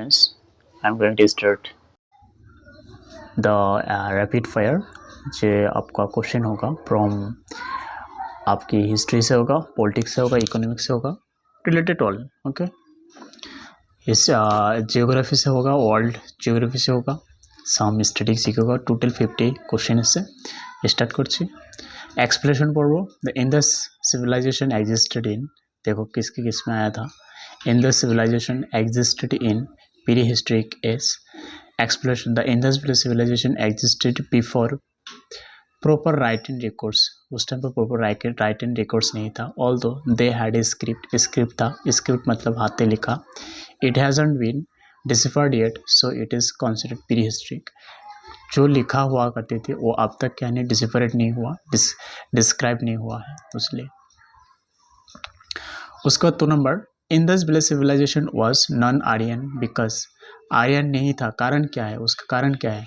Friends, I'm going to start the rapid fire जो आपका question होगा फ्रॉम आपकी हिस्ट्री से होगा, पॉलिटिक्स से होगा, इकोनॉमिक्स से होगा, रिलेटेड ऑल। ओके, इस जियोग्राफी से होगा, वर्ल्ड जियोग्राफी से होगा, साम स्टैटिस्टिक्स होगा। टोटल 50 क्वेश्चन इससे स्टार्ट करছি। एक्सप्लेनेशन पढ़ो। The Indus civilization existed in, देखो किसके किस में आया था। Indus civilization existed in prehistoric age. Explanation, the Indus civilization existed before proper writing records. उस टाइम पर प्रॉपर राइटिंग रिकॉर्ड्स नहीं था। Although they had a script था। स्क्रिप्ट मतलब हाथे लिखा। It hasn't been deciphered yet, so it is considered prehistoric. जो लिखा हुआ करते थे वो अब तक क्या नहीं डिसिफरेट नहीं हुआ, डिस्क्राइब नहीं हुआ है, इसलिए। उसका 2 number, Indus village civilization was non Aryan because Aryan नहीं था। कारण क्या है, उसका कारण क्या है।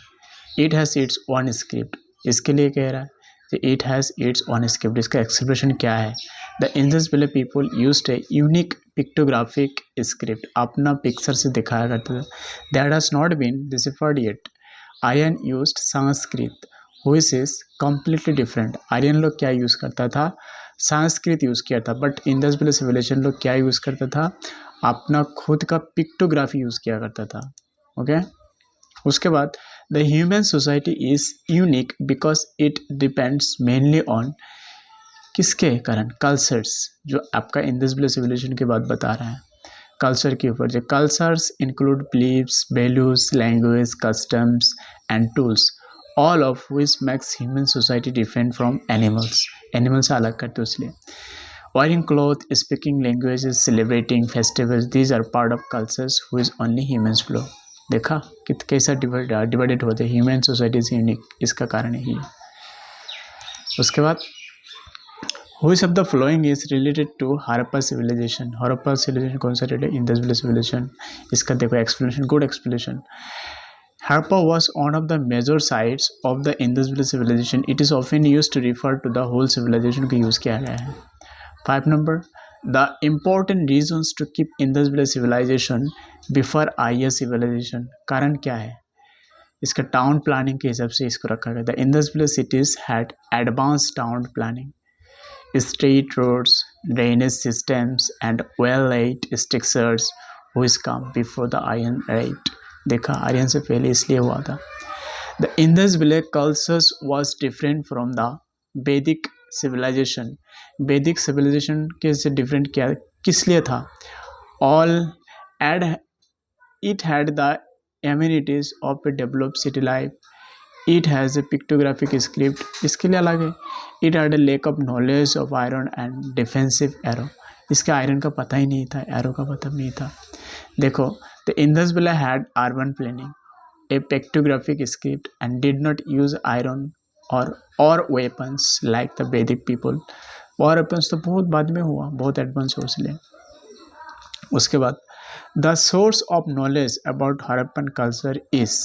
It has its own script, इसके लिए कह रहा है कि it has its own script. इसका एक्सप्रेशन क्या है। The Indus village people used a unique pictographic script, अपना पिक्चर से दिखाया करता था। That has not been deciphered yet. Aryan used Sanskrit which is completely different. Aryan लोग क्या यूज़ करता था, संस्कृत यूज़ किया था। बट इंडस विलेज सिविलाइजेशन लोग क्या यूज़ करता था, अपना खुद का पिक्टोग्राफी यूज़ किया करता था। ओके, उसके बाद the human society is unique because it depends mainly on, किसके कारण, कल्चर्स। जो आपका इंडस विलेज सिविलाइजेशन की बात बता रहा है, कल्चर के ऊपर। जो cultures include beliefs, values, language, customs and tools, all of which makes human society different from animals. Animal से अलग करते हो इसलिए। wearing clothes, speaking languages, celebrating festivals, these are part of cultures which only humans follow। देखा कि कैसा divided होते हैं। ह्यूमन सोसाइटी इज यूनिक, इसका कारण यही है। उसके बाद which of the following is related to Harappa civilization. Harappa civilization कौन सा रिलेटेड, इंडस विलेज सिविलाइजेशन। इसका देखो explanation, good explanation. Harappa was one of the major sites of the Indus Valley civilization. It is often used to refer to the whole civilization को use किया गया है। 5 number, the important reasons to keep Indus Valley civilization before IS civilization। कारण क्या है, इसका town planning के हिसाब से इसको रखा गया था। Indus Valley cities had advanced town planning, street roads, drainage systems and well-laid structures which come before the Iron Age। देखा, आर्यन से पहले इसलिए हुआ था। The Indus village cultures was different from the Vedic civilization. Vedic civilization के से different क्या, किस लिए था। All add it had the amenities of a developed city life. It has a pictographic script, इसके लिए अलग है। It had a lack of knowledge of iron and defensive arrow, इसका आयरन का पता ही नहीं था, एरो का पता नहीं था। देखो, the Indus valley had urban planning, a pictographic script and did not use iron और weapons like the Vedic people. और वेपन्स तो बहुत बाद में हुआ, बहुत एडवांस हो इसलिए। उसके बाद the source of knowledge about Harappan culture is,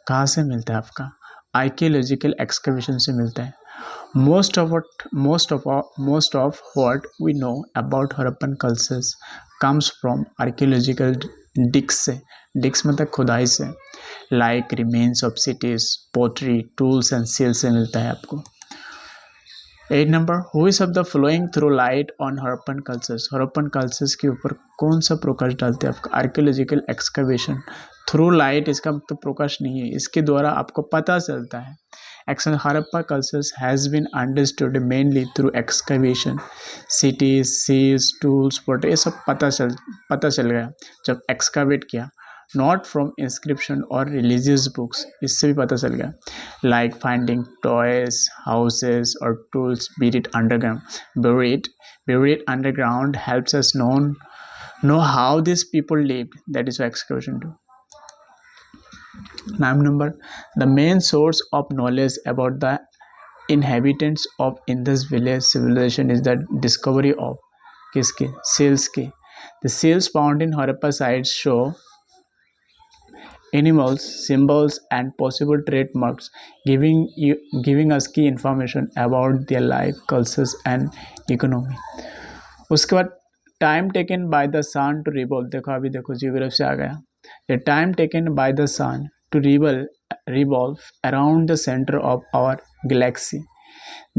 कहाँ से मिलता है आपका, आर्कियोलॉजिकल एक्सकवेशन से मिलता है। most of what we know about Harappan cultures comes from archaeological digs से, digs मतलब खुदाई से, like remains of cities, pottery, tools and seals से मिलता है आपको। 8 number, which of the following throw light on Harappan cultures। Harappan cultures के ऊपर कौन सा प्रकाश डालते हैं आपका, आर्कियोलॉजिकल एक्सकवेशन। थ्रू लाइट इसका तो प्रकाश नहीं है, इसके द्वारा आपको पता चलता है। Action, Harappa cultures has been understood mainly through excavation, cities, सीज, टूल्स, पोटर, ये सब पता चल गया जब एक्सकवेट किया। नॉट फ्रॉम इंस्क्रिप्शन और रिलीजियस बुक्स, इससे भी पता चल गया। लाइक फाइंडिंग टॉयज, हाउसेज और tools buried underground helps us know how these people lived, that is why excavation do। 9 number, the main source of knowledge about the inhabitants of Indus village civilization is the discovery of, किसके, seals के। The seals found in Harappa sites show animals, symbols and possible trademarks, giving us key information about their life, cultures and economy। उसके बाद time taken by the sun to revolve, देखो अभी देखो geography से आ गया। The time taken by the sun to revolve around the centre of our galaxy.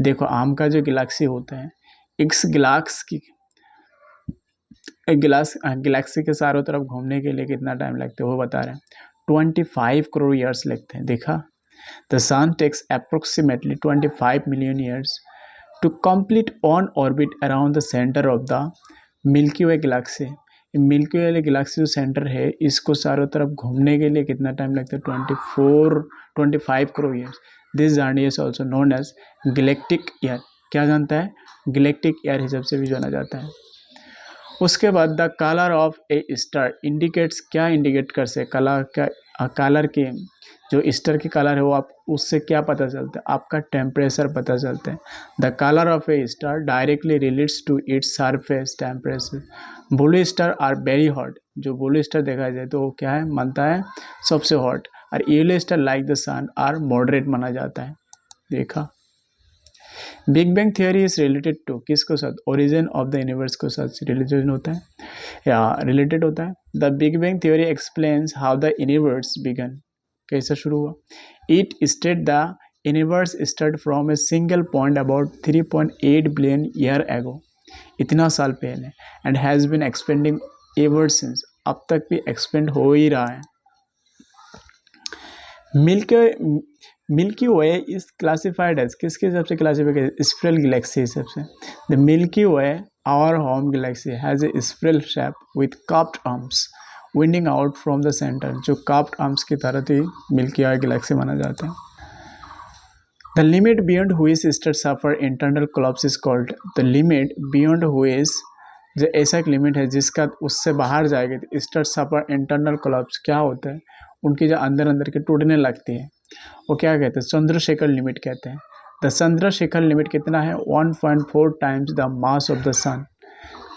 देखो आम का जो गैलेक्सी होता है, इस गैलेक्सी के चारों तरफ घूमने के लिए कितना टाइम लगता है वो बता रहे हैं। 25 करोड़ ईयर्स लगते हैं। देखा, the sun takes approximately 25 million years to complete on orbit around the centre of the Milky Way galaxy. Milky Way galaxy जो सेंटर है, इसको चारों तरफ घूमने के लिए कितना टाइम लगता है? 25 crore years. This journey is also known as galactic year. क्या जानता है? गैलेक्टिक ईयर हिसाब से भी जाना जाता है। उसके बाद the colour of a star indicates, क्या इंडिकेट कर से कलर के जो स्टार की कलर है वो आप उससे क्या पता चलता है? आपका टेम्परेचर पता चलता है। The colour of a star directly relates to its surface temperature. Blue star are very hot. जो ब्लू स्टार देखा जाए तो वो क्या है मानता है? सबसे हॉट। और yellow star like the sun are moderate माना जाता है। देखा, big bang theory is related to किसको साथ? ओरिजिन ऑफ द यूनिवर्स को साथ रिलेटेड होता है या रिलेटेड होता है। The big bang theory explains how the universe began. कैसा शुरू हुआ? It state the universe start from a single point about 3.8 billion year ago, इतना साल पहले, and has been expanding ever since. अब तक भी एक्सपेंड हो ही रहा है। Milky Way is classified as, किसके हिसाब से क्लासिफाइड? स्पिरल गैलेक्सी हिसाब से। The Milky Way our home galaxy has a spiral shape with curved arms winding out from the centre. जो कर्व्ड आर्म्स की तरह थी मिल्की वे गैलेक्सी माना जाता है। The limit beyond which star suffer internal collapse is called. The limit beyond which, जो ऐसा एक लिमिट है जिसका उससे बाहर जाएगी तो स्टार सफर इंटरनल कोलैप्स। क्या होता है? उनकी जो अंदर के टूटने लगती है वो क्या कहते हैं? चंद्रशेखर लिमिट कहते हैं। द चंद्रशेखर लिमिट कितना है? 1.4 times the mass of the sun.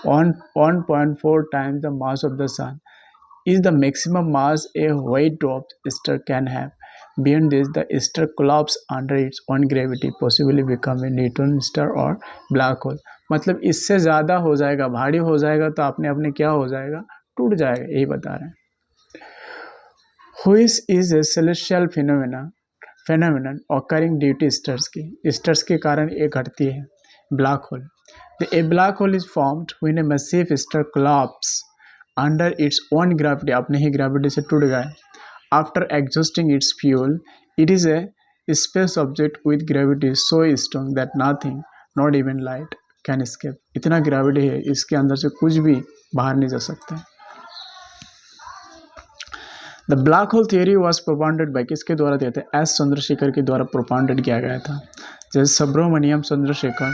1.4 times the mass of the sun is the maximum mass a white dwarf star can have. Beyond this, the star collapses under its own gravity, possibly become a neutron star or black hole. मतलब इससे ज़्यादा हो जाएगा, भारी हो जाएगा तो अपने अपने क्या हो जाएगा? टूट जाएगा। यही बता रहे हैं। Which is a celestial phenomenon occurring due to stars के कारण ये घटती है। Black hole. A black hole is formed when a massive star collapses under its own gravity, अपने ही ग्रेविटी से टूट गए। After exhausting it's fuel, it is a space object with gravity so strong that nothing, not even light, can escape. इतना gravity है इसके अंदर से कुछ भी बाहर नहीं जा सकता। The black hole theory was propounded bye, किसके द्वारा दिया था? एस चंद्रशेखर के द्वारा प्रोपाउंडेड किया गया था। जैसे Subrahmanyan Chandrasekhar,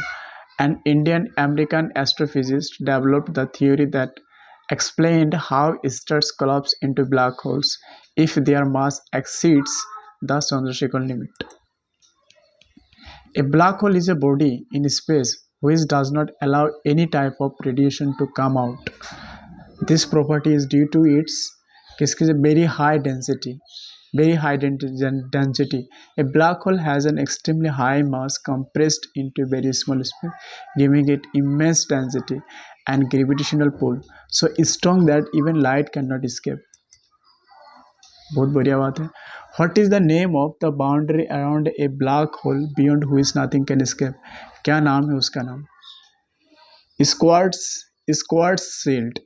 an Indian American astrophysicist, developed the theory that explained how stars collapse into black holes if their mass exceeds the Chandrasekhar limit. A black hole is a body in space which does not allow any type of radiation to come out. This property is due to its very high density. A black hole has an extremely high mass compressed into very small space, giving it immense density and gravitational pull so strong that even light cannot escape. बहुत बढ़िया बात है। What is the name of the boundary around a black hole beyond which nothing can escape? क्या नाम है उसका? नाम स्क्वार्ट्ज-सील्ड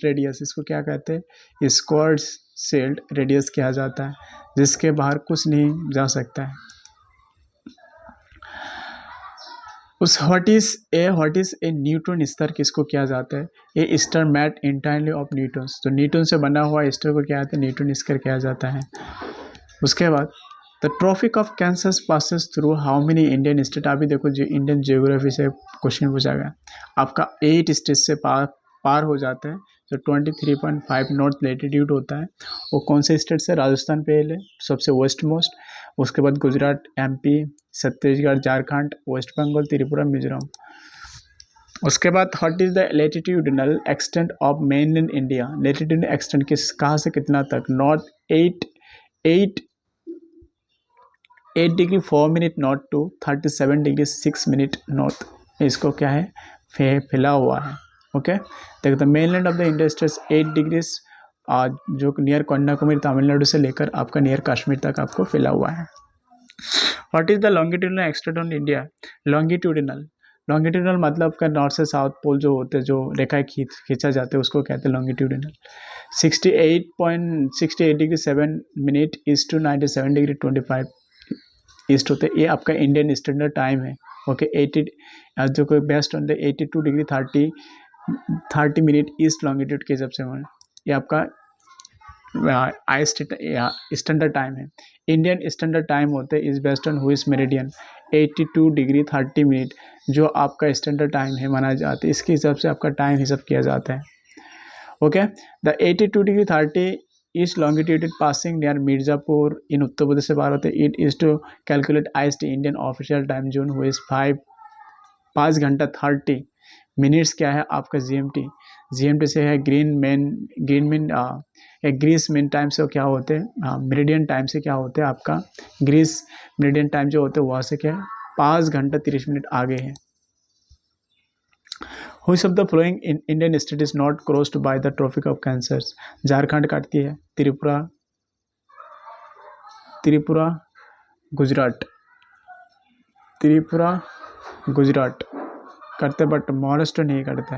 radius. इसको क्या कहते हैं? स्क्वार्ट्ज-सील्ड रेडियस किया जाता है, जिसके बाहर कुछ नहीं जा सकता है। What is a neutron star किसको किया जाता है? A star made entirely of neutrons. तो न्यूट्रॉन से बना हुआ स्टार को क्या कहते हैं? न्यूट्रॉन स्टार किया जाता है। उसके बाद the tropic of Cancer passes through how many Indian state. अभी देखो जो इंडियन जियोग्राफी से क्वेश्चन पूछा गया, आपका 8 स्टेट से पार हो जाता है। जो 23.5 नॉर्थ लेटीट्यूड होता है वो कौन से स्टेट से? राजस्थान पहले सबसे वेस्ट मोस्ट, उसके बाद गुजरात, एमपी, छत्तीसगढ़, झारखंड, वेस्ट बंगाल, त्रिपुरा, मिजोरम। उसके बाद what is the latitudinal extent of mainland India. Latitudinal extent किस कहाँ से कितना तक? North 8 degree 4 minute north to 37 degree 6 minute north. इसको क्या है? फैला हुआ है। ओके, देखो the mainland of the India states 8 degrees जो नियर कन्याकुमारी तमिलनाडु से लेकर आपका नियर कश्मीर तक आपको फैला हुआ है। What is the longitudinal extent on India? Longitudinal मतलब का नॉर्थ से साउथ पोल जो होते हैं, जो रेखाएं खींचा जाते हैं, उसको कहते हैं longitudinal. 68.68 degree 7 minute east to 97 degree 25 east होते हैं। ये आपका इंडियन स्टैंडर्ड टाइम है। ओके 80 जो कोई based on the 82 degree 30 minute east longitude के हिसाब से ये आपका स्टैंडर्ड टाइम है। इंडियन स्टैंडर्ड टाइम होते हैं is based on which meridian 82 degree 30 minute जो आपका स्टैंडर्ड टाइम है माना जाता है, इसके हिसाब से आपका टाइम हिसाब किया जाता है। Okay the 82 degree 30 east longitude passing near Mirzapur in Uttar Pradesh से बाहर होते it is to calculate IST Indian official time zone which is 5 घंटा 30 मिनट्स क्या है आपका जीएमटी से है ग्रीस मेन टाइम से क्या होते हैं, मेरिडियन टाइम से क्या होते हैं आपका ग्रीस मेरिडियन टाइम जो होते हैं वहाँ से क्या है 5 घंटा 30 मिनट आगे है। Which of the following in Indian state is not crossed by the Tropic of Cancer? Jharkhand काटती है, त्रिपुरा गुजरात करते, बट महाराष्ट्र नहीं करता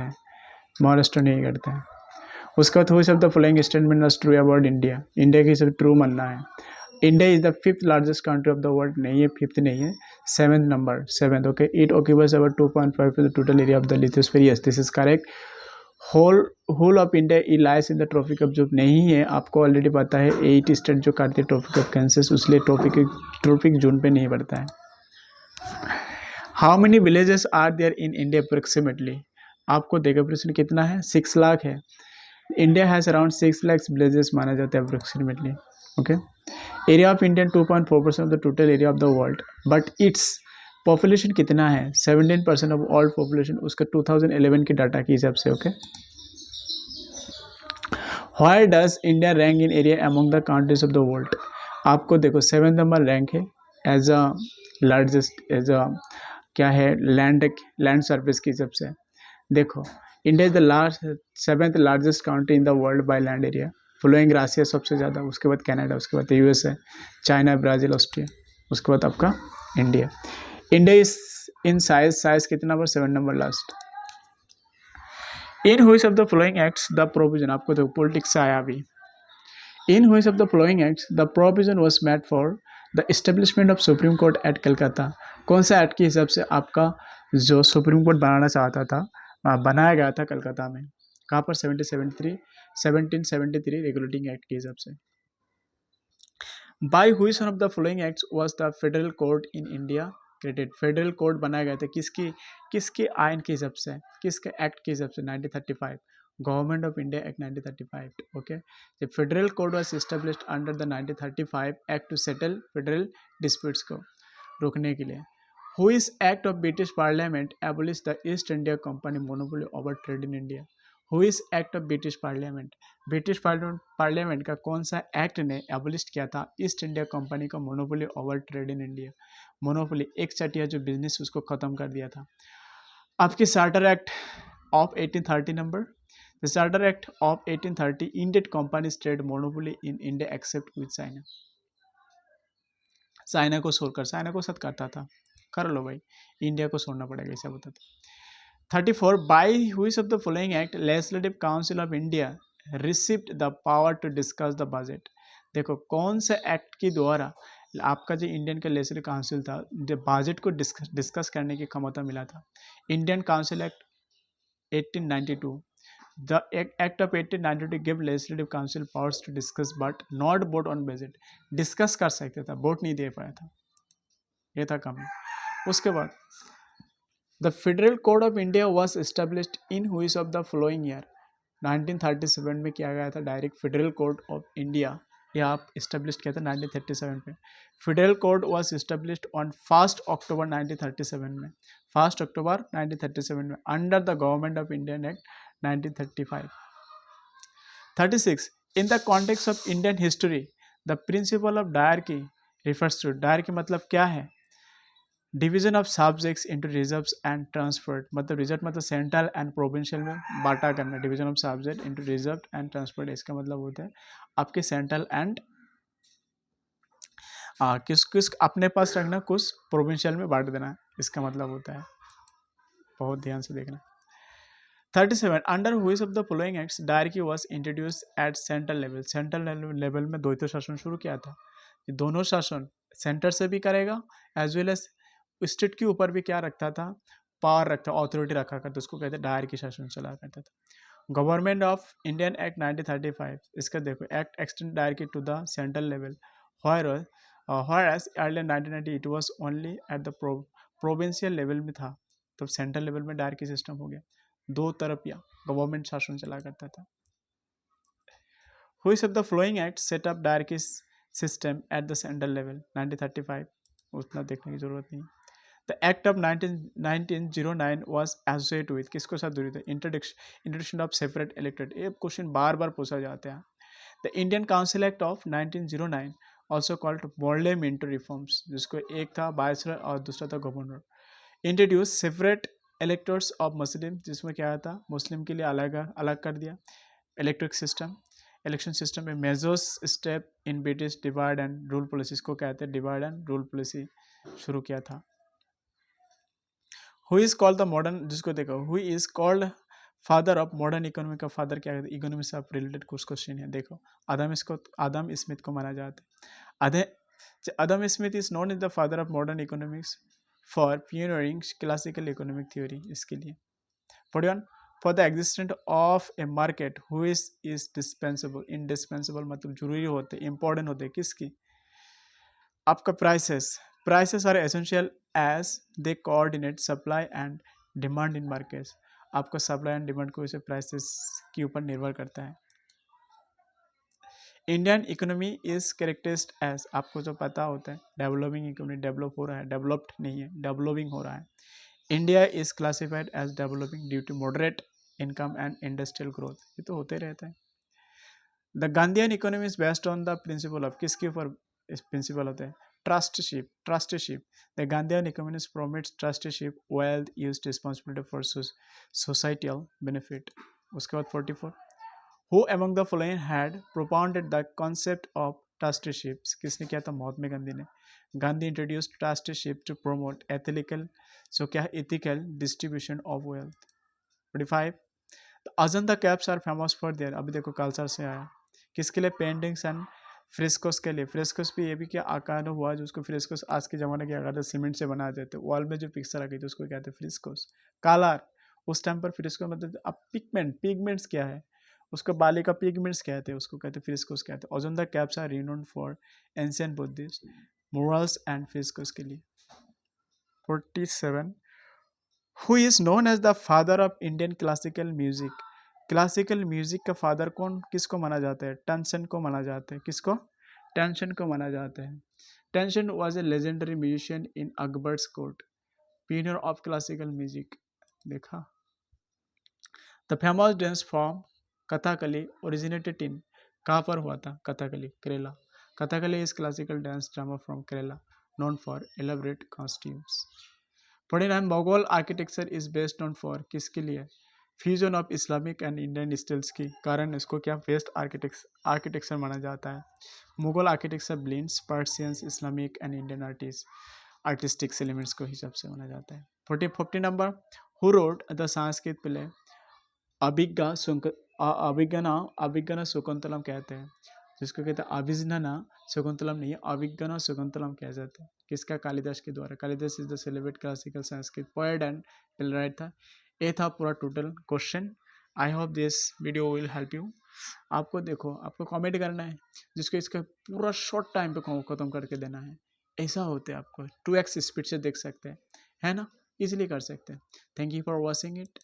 है। उसका बाद हुई सब the following statement is true about India की सब ट्रू मानना है। India is the 5th largest country of the world, नहीं है 5th नहीं है, 7th। Okay it occupies about 2.5 the total area of the lithosphere. Yes this is correct. Whole of India ई lies in the tropic of, जो नहीं है आपको already पता है 8 स्टेट जो काटते हैं ट्रॉपिक ऑफ कैंसर, इसलिए ट्रॉपिक जोन पे नहीं पड़ता है। How many villages are there in India approximately? आपको देखो प्रश्न कितना है, 6 लाख है। India has around 6 lakh villages माना जाता है approximately. Okay area of India 2.4% of the total area of the world, but its population कितना है 17% ऑफ ऑल पॉपुलेशन, उसका 2011 के डाटा के हिसाब से। Okay why does India rank in area among the countries of the world? आपको देखो 7th number rank है as a largest, as a क्या है लैंड सरफेस के हिसाब से। देखो India is the 7th largest country in the world by land area, following Russia सबसे ज़्यादा, उसके बाद कनाडा, उसके बाद यूएसए, चाइना, ब्राज़ील, ऑस्ट्रिया, उसके बाद आपका इंडिया इज इन साइज कितना number, 7 number last. In which of the following acts the provision, आपको देखो पॉलिटिक्स से आया अभी। इन which of the following acts the provision was made for the establishment of supreme court at Calcutta? कौन सा act के हिसाब से आपका जो सुप्रीम कोर्ट बनाना चाहता था बनाया गया था कलकत्ता में? कहाँ पर? 1773 रेगुलेटिंग एक्ट के हिसाब से। By which one of the following acts was the federal code in India created? Federal code बनाया गया था किसके आयन के हिसाब से, किसके एक्ट के हिसाब से? 1935 government of India act 1935। Okay the federal court was established under the 1935 act to settle federal disputes को रोकने के लिए। Which act of British Parliament abolished the East India Company monopoly over trade in India? Which act of British Parliament? British parliament का कौन सा act ने abolish किया था ईस्ट इंडिया कंपनी का monopoly over trade in India? Monopoly एक चटिया जो business उसको खत्म कर दिया था। आपकी charter act of 1830 number, the charter act of 1830 Indian companies trade monopoly in India accept with China. China को छोड़कर, चाइना को साथ करता था, कर लो भाई, इंडिया को छोड़ना पड़ेगा ऐसा बताते। 34 by which of the following act legislative council of India received the power to discuss the budget? देखो कौन से एक्ट के द्वारा आपका जो इंडियन का लेजिस्लेटिव काउंसिल था बजट को डिस्कस करने की क्षमता मिला था? Indian council act 1892। The Act of 1892 give legislative council powers to discuss but not vote on budget। Discuss कर सकते था, वोट नहीं दे पाया था, ये था कमी। उसके बाद the federal court of India was established in which of the following year? 1937 में किया गया था direct federal court of India, यह आप इस्टेब्लिश किया था 1937 में। Federal court was established on 1 October 1937 में, 1 अक्टूबर 1937 में under the government of Indian act 1935। 36 in the context of Indian history the principle of diarchy refers to. Diarchy मतलब क्या है? Division of subjects into reserves and transferred, मतलब reserve मतलब central and provincial में बांटा करना। Division of subject into reserve and transferred, इसका मतलब होता है आपके सेंट्रल एंड किस किस अपने पास रखना, कुछ प्रोविंशियल में बांट देना, इसका मतलब होता है। बहुत ध्यान से देखना। 37 under which of the following acts diarchy was introduce at central level, central level में द्वैत शासन शुरू किया था। ये दोनों शासन सेंटर से भी करेगा एज वेल एज स्टेट के ऊपर भी क्या रखता था, पावर रखता, अथॉरिटी रखा करता, उसको कहते हैं डायरकी शासन चला करता था। गवर्नमेंट ऑफ इंडियन एक्ट 1935, इसका देखो act extend diarchy to the central level, whereas earlier 1990 it was only at the provincial level में था, तो सेंट्रल लेवल में डायरकी सिस्टम हो गया, दो तरफ या गवर्नमेंट शासन चला करता था। Which of the following acts set up dyarchy system at the central level 1935, उतना देखने की जरूरत नहीं। The act of 1909 was associated with, किसको साथ जुड़ी थी, इंट्रोडक्शन ऑफ सेपरेट इलेक्टेड, ये क्वेश्चन बार बार पूछा जाता है। The Indian council act of 1909 also called Morley Minto reforms, जिसको एक था वायसरॉय और दूसरा था governor, introduce separate electors of Muslim, जिसमें क्या था मुस्लिम के लिए अलग अलग कर दिया इलेक्ट्रिक सिस्टम, इलेक्शन सिस्टम में measures step in British divide and rule policy, को कहते हैं डिवाइड एंड रूल पॉलिसी शुरू किया था। Who is called the modern, जिसको देखो who is called father of modern economy, का फादर क्या है, इकोनॉमी से आप रिलेटेड कुछ क्वेश्चन है। देखो आदम स्मिथ को माना जाता है। Adam Smith is known as the father of modern economics for pioneering classical economic theory, इसके लिए। 41 for the existent of a market who is dispensable, indispensable मतलब जरूरी होते, इंपॉर्टेंट होते, किसकी, आपका prices are essential as they coordinate supply and demand in markets, आपका supply and demand को इसे प्राइसेस के ऊपर निर्भर करता है। Indian economy is characterised as, आपको जो पता होता है डेवलपिंग इकोनॉमी, डेवलप हो रहा है, डेवलप्ड नहीं है, डेवलपिंग हो रहा है। India is classified as developing due to moderate income and industrial growth, ये तो होते रहता है। The Gandhian economy is based on the principle of, किसके ऊपर प्रिंसिपल होता है, trusteeship. The Gandhian economy promotes trusteeship, wealth used, responsibility for societal benefit. उसके बाद 44 who among the following had propounded the concept of trusteeship, किसने किया था, महात्मा गांधी ने। Gandhi introduced trusteeship to promote ethical, so क्या ethical distribution of wealth. 45 Ajanta caves are famous for their, अभी देखो culture से आया, किसके लिए, पेंटिंग्स एंड फ्रेस्कोस के लिए। फ्रेस्कोस भी ये भी क्या आकार हुआ, जो उसको फ्रेस्कोस आज के ज़माने के अगर सीमेंट से बना देते, वॉल में जो पिक्चर आ गई थी उसको कहते हैं फ्रेस्कोस। कलर, उस टाइम पर फ्रेस्को मतलब अब पिगमेंट्स क्या है, उसको बाली का पिगमेंट्स कहते हैं, उसको कहते हैं फ्रेस्कोस कहते हैं। Ajanta caves are renowned for ancient Buddhist murals and frescoes के लिए। 47 who is known as the father of Indian classical music, classical music का फादर कौन, किसको माना जाता है, टनसन को माना जाता है, किसको, टेंशन को माना जाता है। Tansen was a legendary musician in Akbar's court, pioneer of classical music. देखा, the famous dance form Kathakali originated in, कहाँ पर हुआ था, Kathakali, Kerala. Kathakali is classical dance drama from Kerala known for elaborate costumes. 49 Mughal architecture is based on for, किसके लिए, fusion of Islamic and Indian styles की कारण इसको क्या बेस्ट आर्किटेक्चर माना जाता है। Mughal architecture blends Persians, Islamic and Indian artistics elements को हिसाब से माना जाता है। 40 number who wrote the Sanskrit play Abhijnana Shakuntalam कहते हैं, जिसको कहते हैं अभिज्ञाना शकुंतलम नहीं है, अभिज्ञाना शकुंतलम कहा जाता है, किसका, कालिदास के द्वारा। Kalidas is the celebrate classical Sanskrit poet and playwright था। ये था पूरा total question. I hope this video will help you. आपको देखो, आपको कमेंट करना है, जिसको इसका पूरा शॉर्ट टाइम पे खत्म करके देना है, ऐसा होता है, आपको 2x स्पीड से देख सकते हैं, है ना, इजीली कर सकते हैं। Thank you for watching it.